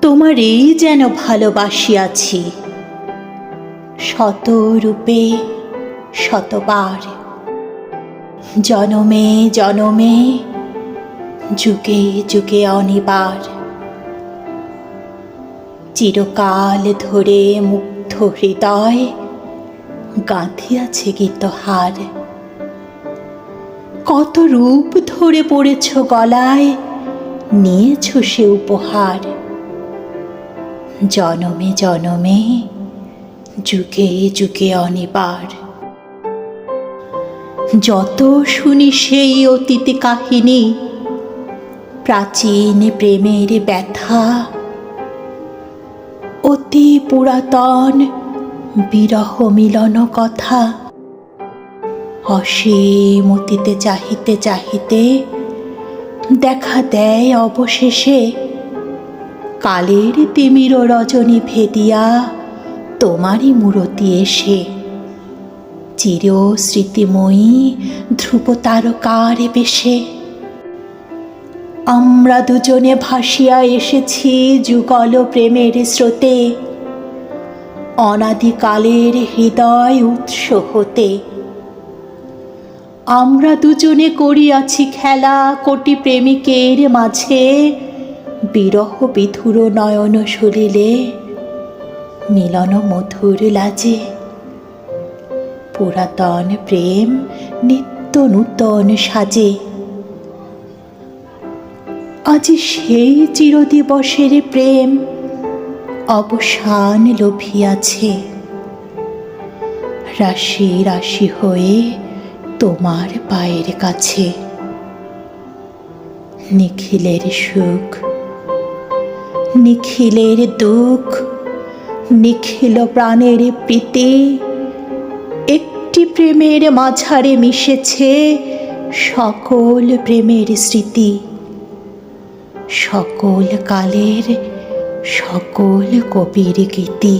তোমারেই যেন ভালোবাসিয়াছি, শত রূপে শতবার, জনমে জনমে, যুগে যুগে অনিবার। চিরকাল ধরে মুগ্ধ হৃদয় গাঁথিয়াছে গীতহার। কত রূপ ধরে পড়েছ গলায়, নিয়েছ সে উপহার। জনমে জনমে, যুগে যুগে অনিবার। যত শুনি সেই অতীত কাহিনী, প্রাচীন প্রেমের ব্যথা, অতি পুরাতন বিরহ মিলন কথা। অসীম অতীতে চাহিতে চাহিতে দেখা দেয় অবশেষে কালের তিমির রজনী ভেদিয়া তোমারই মূরতি এসে। চির স্মৃতিময়ী ধ্রুব তারকার বেশে আমরা দুজনে ভাসিয়া এসেছি যুগল প্রেমের স্রোতে, অনাদিকালের হৃদয় উৎস হতে। আমরা দুজনে করিয়াছি খেলা কোটি প্রেমিকের মাঝে, বিরহ বিধুর নয়ন সলিলে মিলন মধুর লাজে। পুরাতন প্রেম নিত্য নূতন সাজে। আজি সেই চিরদিবসের প্রেম অবসান লোভিয়াছে, রাশি রাশি হয়ে তোমার পায়ের কাছে। নিখিলের সুখ, নিখিলের দুঃখ, নিখিল প্রাণের প্রীতি, একটি প্রেমের মাঝারে মিশেছে সকল প্রেমের স্মৃতি। সকল কালের সকল কবির গীতি।